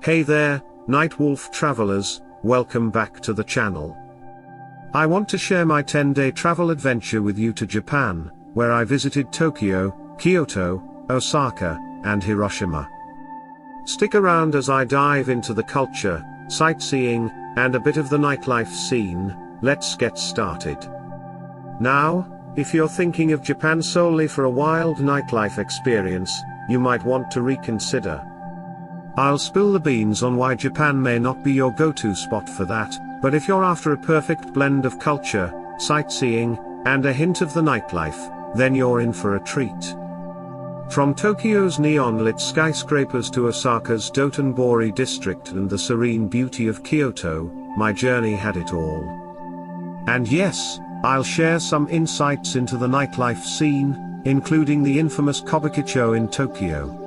Hey there, Nightwolf travelers, welcome back to the channel. I want to share my 10-day travel adventure with you to Japan, where I visited Tokyo, Kyoto, Osaka, and Hiroshima. Stick around as I dive into the culture, sightseeing, and a bit of the nightlife scene. Let's get started. Now, if you're thinking of Japan solely for a wild nightlife experience, you might want to reconsider. I'll spill the beans on why Japan may not be your go-to spot for that, but if you're after a perfect blend of culture, sightseeing, and a hint of the nightlife, then you're in for a treat. From Tokyo's neon-lit skyscrapers to Osaka's Dotonbori district and the serene beauty of Kyoto, my journey had it all. And yes, I'll share some insights into the nightlife scene, including the infamous Kabukicho in Tokyo.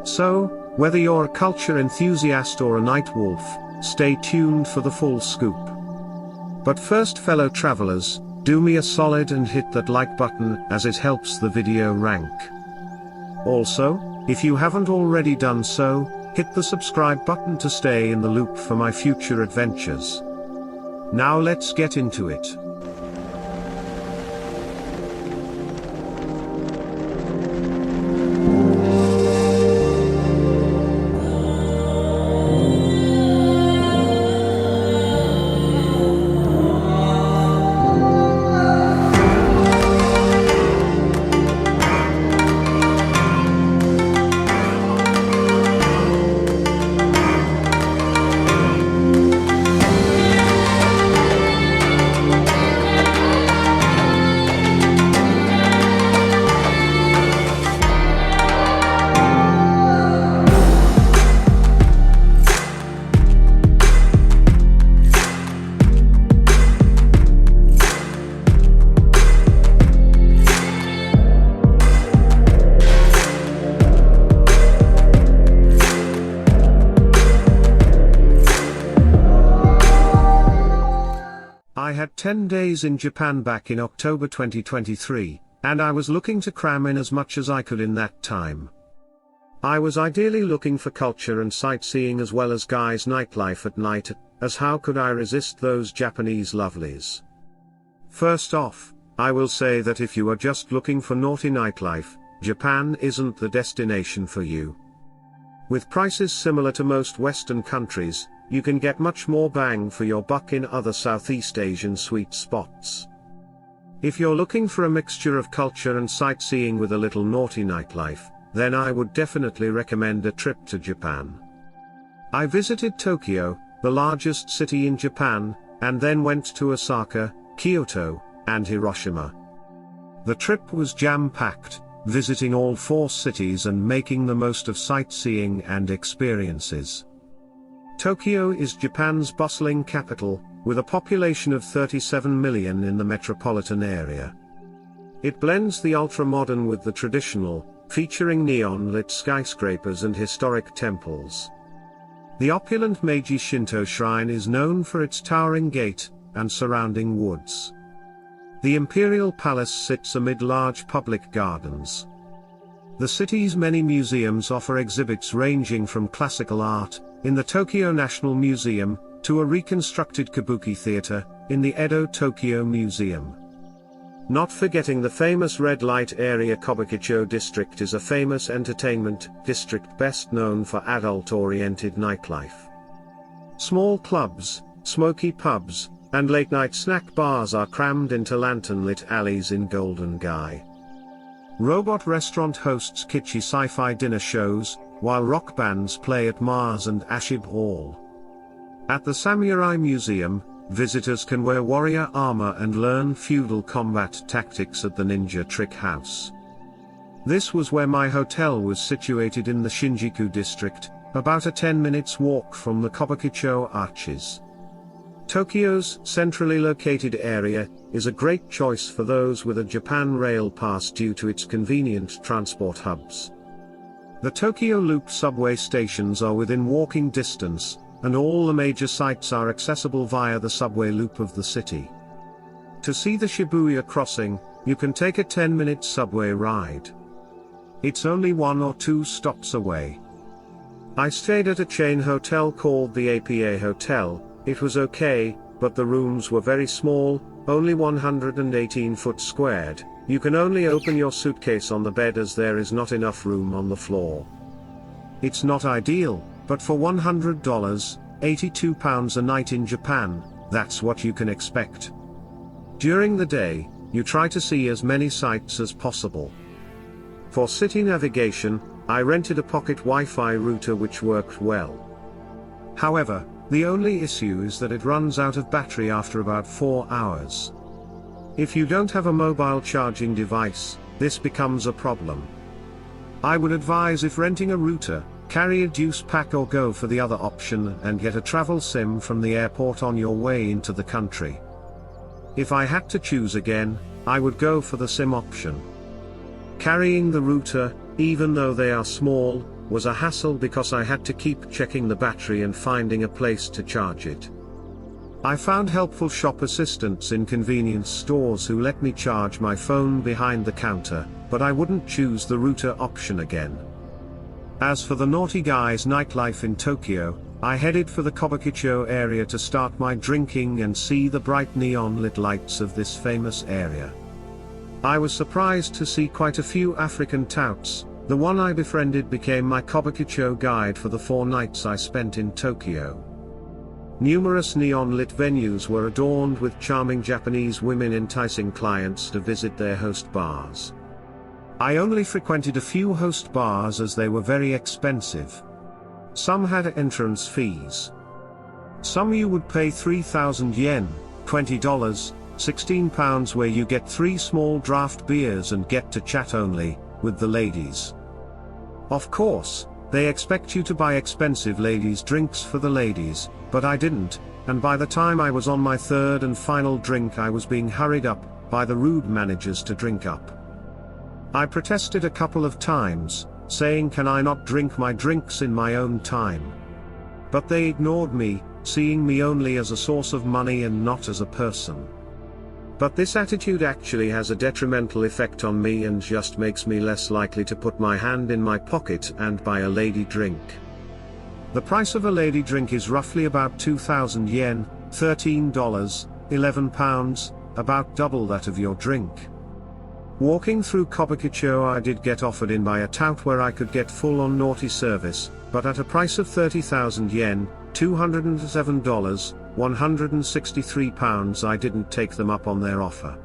So, whether you're a culture enthusiast or a night wolf, stay tuned for the full scoop. But first, fellow travelers, do me a solid and hit that like button, as it helps the video rank. Also, if you haven't already done so, hit the subscribe button to stay in the loop for my future adventures. Now let's get into it. I had 10 days in Japan back in October 2023, and I was looking to cram in as much as I could in that time. I was ideally looking for culture and sightseeing as well as guys' nightlife at night, as how could I resist those Japanese lovelies? First off, I will say that if you are just looking for naughty nightlife, Japan isn't the destination for you. With prices similar to most Western countries, you can get much more bang for your buck in other Southeast Asian sweet spots. If you're looking for a mixture of culture and sightseeing with a little naughty nightlife, then I would definitely recommend a trip to Japan. I visited Tokyo, the largest city in Japan, and then went to Osaka, Kyoto, and Hiroshima. The trip was jam-packed, visiting all four cities and making the most of sightseeing and experiences. Tokyo is Japan's bustling capital, with a population of 37 million in the metropolitan area. It blends the ultra-modern with the traditional, featuring neon-lit skyscrapers and historic temples. The opulent Meiji Shinto shrine is known for its towering gate and surrounding woods. The imperial palace sits amid large public gardens. The city's many museums offer exhibits ranging from classical art, in the Tokyo National Museum, to a reconstructed kabuki theater, in the Edo Tokyo Museum. Not forgetting the famous red light area. Kabukicho district is a famous entertainment district best known for adult-oriented nightlife. Small clubs, smoky pubs, and late-night snack bars are crammed into lantern-lit alleys in Golden Gai. Robot Restaurant hosts kitschy sci-fi dinner shows, while rock bands play at Mars and Ashib Hall. At the Samurai Museum, visitors can wear warrior armor and learn feudal combat tactics at the Ninja Trick House. This was where my hotel was situated in the Shinjuku district, about a 10 minutes walk from the Kabukicho arches. Tokyo's centrally located area is a great choice for those with a Japan Rail Pass due to its convenient transport hubs. The Tokyo Loop subway stations are within walking distance, and all the major sites are accessible via the subway loop of the city. To see the Shibuya crossing, you can take a 10-minute subway ride. It's only 1 or 2 stops away. I stayed at a chain hotel called the APA Hotel. It was okay, but the rooms were very small, only 118 foot squared. You can only open your suitcase on the bed as there is not enough room on the floor. It's not ideal, but for $100, £82 a night in Japan, that's what you can expect. During the day, you try to see as many sights as possible. For city navigation, I rented a pocket Wi-Fi router which worked well. However, the only issue is that it runs out of battery after about 4 hours. If you don't have a mobile charging device, this becomes a problem. I would advise, if renting a router, carry a juice pack or go for the other option and get a travel SIM from the airport on your way into the country. If I had to choose again, I would go for the SIM option. Carrying the router, even though they are small, was a hassle because I had to keep checking the battery and finding a place to charge it. I found helpful shop assistants in convenience stores who let me charge my phone behind the counter, but I wouldn't choose the router option again. As for the naughty guys nightlife in Tokyo, I headed for the Kabukicho area to start my drinking and see the bright neon-lit lights of this famous area. I was surprised to see quite a few African touts. The one I befriended became my Kabukicho guide for the 4 nights I spent in Tokyo. Numerous neon-lit venues were adorned with charming Japanese women enticing clients to visit their host bars. I only frequented a few host bars as they were very expensive. Some had entrance fees. Some you would pay 3,000 yen, $20, £16, where you get 3 small draft beers and get to chat only with the ladies. Of course, they expect you to buy expensive ladies' drinks for the ladies, but I didn't, and by the time I was on my 3rd and final drink I was being hurried up by the rude managers to drink up. I protested a couple of times, saying can I not drink my drinks in my own time? But they ignored me, seeing me only as a source of money and not as a person. But this attitude actually has a detrimental effect on me and just makes me less likely to put my hand in my pocket and buy a lady drink. The price of a lady drink is roughly about 2,000 yen, $13, £11, about double that of your drink. Walking through Kabukicho I did get offered in by a tout where I could get full-on naughty service, but at a price of 30,000 yen, $207, £163 I didn't take them up on their offer.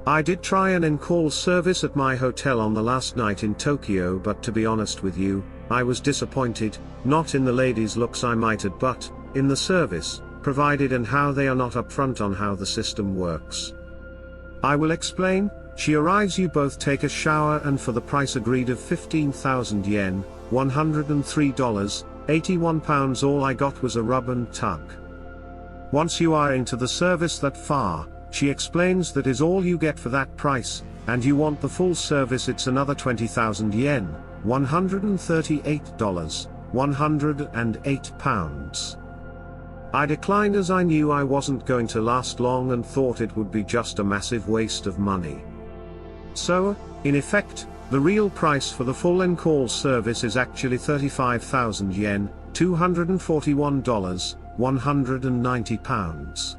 I did try an in-call service at my hotel on the last night in Tokyo, but to be honest with you, I was disappointed, not in the ladies' looks I might add, but in the service provided and how they are not upfront on how the system works. I will explain. She arrives, you both take a shower, and for the price agreed of 15,000 yen, $103, £81, all I got was a rub and tug. Once you are into the service that far, she explains that is all you get for that price, and you want the full service, it's another 20,000 yen, $138, £108. I declined as I knew I wasn't going to last long and thought it would be just a massive waste of money. So, in effect, the real price for the full in-call service is actually 35,000 yen, $241, £190.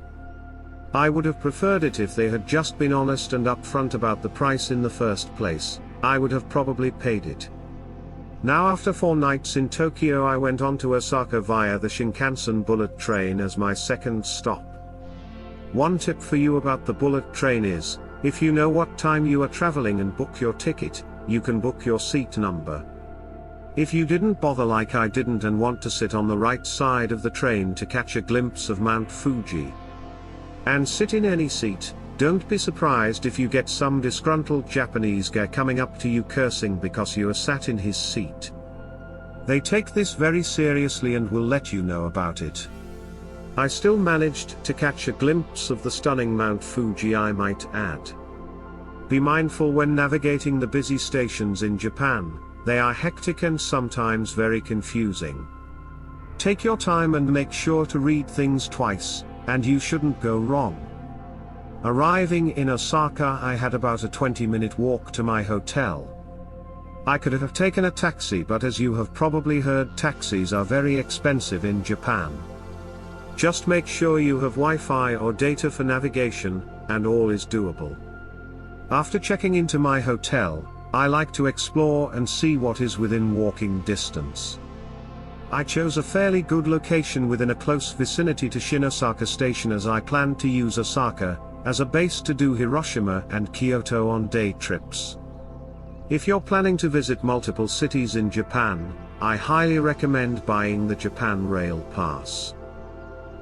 I would have preferred it if they had just been honest and upfront about the price in the first place. I would have probably paid it. Now, after 4 nights in Tokyo, I went on to Osaka via the Shinkansen bullet train as my second stop. One tip for you about the bullet train is, if you know what time you are traveling and book your ticket, you can book your seat number. If you didn't bother like I didn't and want to sit on the right side of the train to catch a glimpse of Mount Fuji and sit in any seat, don't be surprised if you get some disgruntled Japanese guy coming up to you cursing because you are sat in his seat. They take this very seriously and will let you know about it. I still managed to catch a glimpse of the stunning Mount Fuji, I might add. Be mindful when navigating the busy stations in Japan, they are hectic and sometimes very confusing. Take your time and make sure to read things twice, and you shouldn't go wrong. Arriving in Osaka, I had about a 20-minute walk to my hotel. I could have taken a taxi, but as you have probably heard, taxis are very expensive in Japan. Just make sure you have Wi-Fi or data for navigation, and all is doable. After checking into my hotel, I like to explore and see what is within walking distance. I chose a fairly good location within a close vicinity to Osaka station, as I planned to use Osaka as a base to do Hiroshima and Kyoto on day trips. If you're planning to visit multiple cities in Japan, I highly recommend buying the Japan Rail Pass.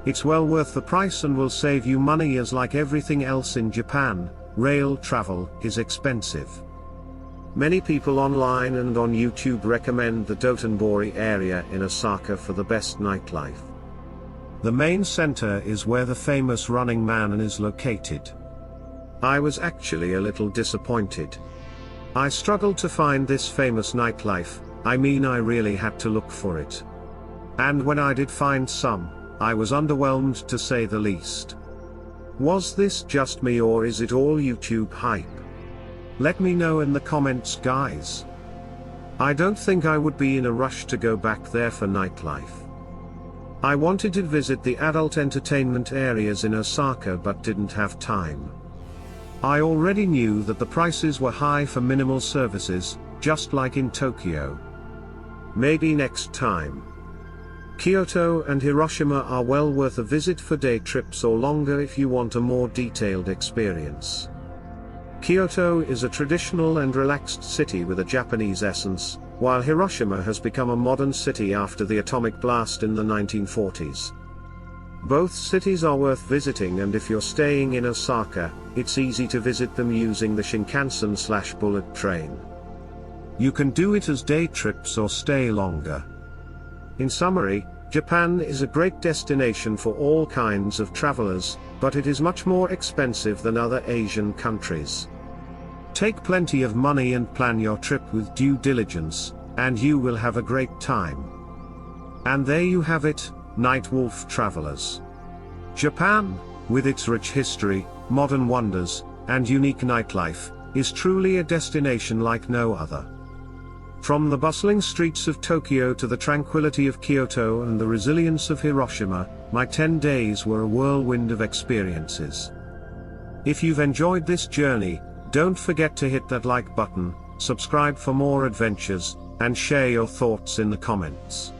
It's well worth the price and will save you money, as like everything else in Japan, rail travel is expensive. Many people online and on YouTube recommend the Dotonbori area in Osaka for the best nightlife. The main center is where the famous Running Man is located. I was actually a little disappointed. I struggled to find this famous nightlife, I really had to look for it. And when I did find some, I was underwhelmed to say the least. Was this just me, or is it all YouTube hype? Let me know in the comments, guys. I don't think I would be in a rush to go back there for nightlife. I wanted to visit the adult entertainment areas in Osaka but didn't have time. I already knew that the prices were high for minimal services, just like in Tokyo. Maybe next time. Kyoto and Hiroshima are well worth a visit for day trips or longer if you want a more detailed experience. Kyoto is a traditional and relaxed city with a Japanese essence, while Hiroshima has become a modern city after the atomic blast in the 1940s. Both cities are worth visiting, and if you're staying in Osaka, it's easy to visit them using the Shinkansen/bullet train. You can do it as day trips or stay longer. In summary, Japan is a great destination for all kinds of travelers, but it is much more expensive than other Asian countries. Take plenty of money and plan your trip with due diligence, and you will have a great time. And there you have it, Night Wolf travelers. Japan, with its rich history, modern wonders, and unique nightlife, is truly a destination like no other. From the bustling streets of Tokyo to the tranquility of Kyoto and the resilience of Hiroshima, my 10 days were a whirlwind of experiences. If you've enjoyed this journey, don't forget to hit that like button, subscribe for more adventures, and share your thoughts in the comments.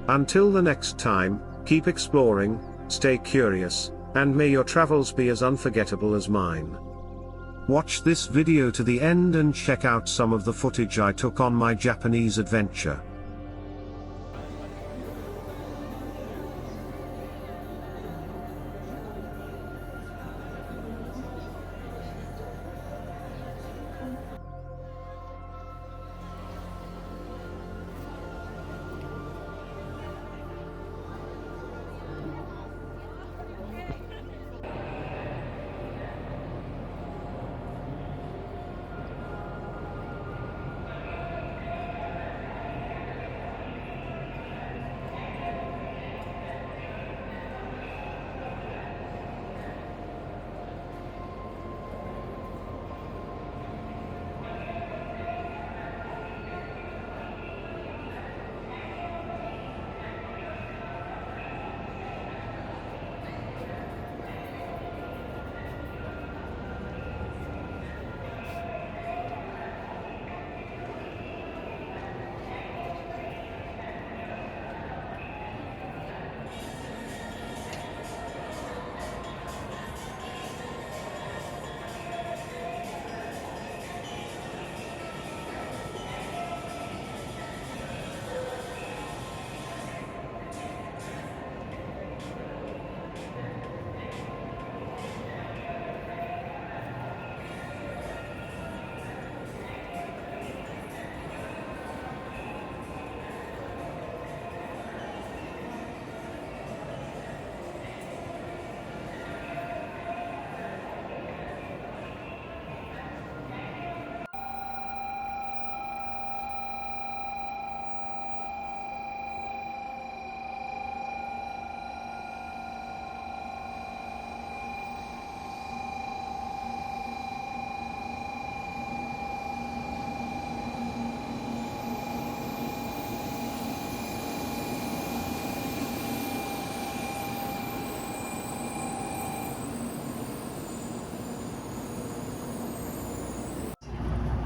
Until the next time, keep exploring, stay curious, and may your travels be as unforgettable as mine. Watch this video to the end and check out some of the footage I took on my Japanese adventure.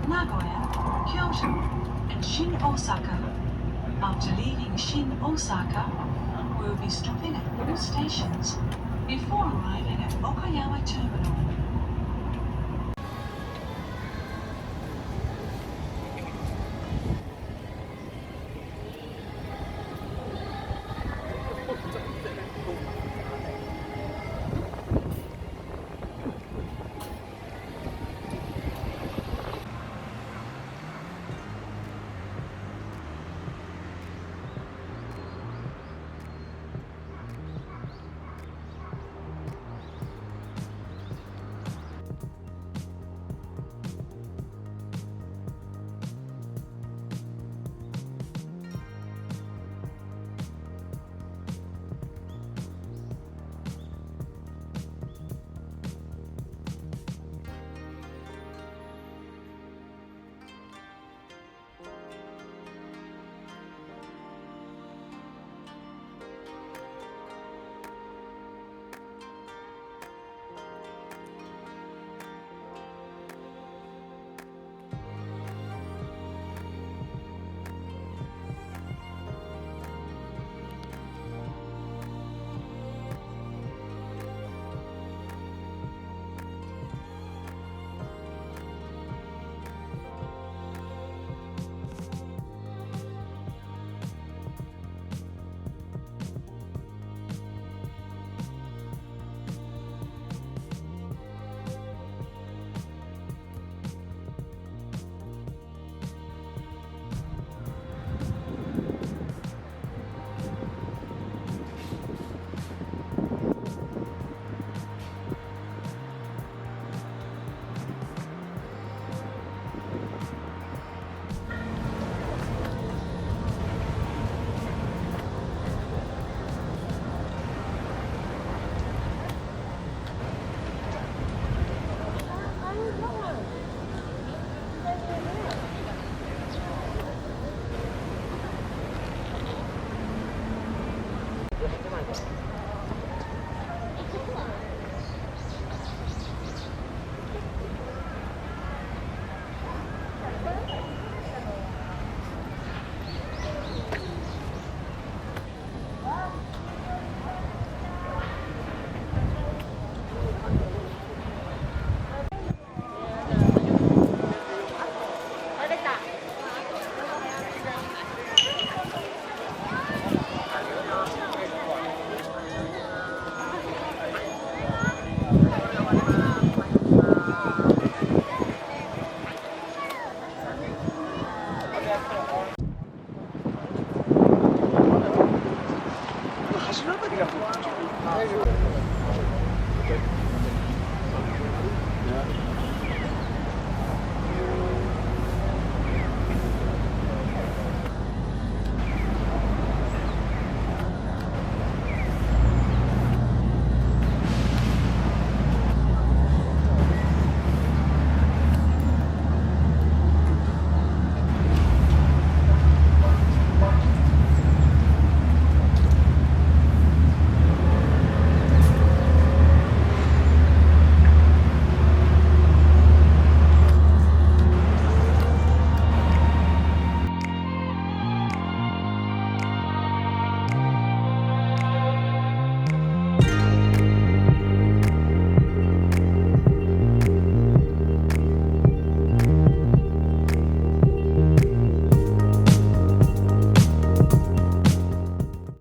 Nagoya, Kyoto, and Shin Osaka. After leaving Shin Osaka, we'll be stopping at all stations before arriving at Okayama Terminal.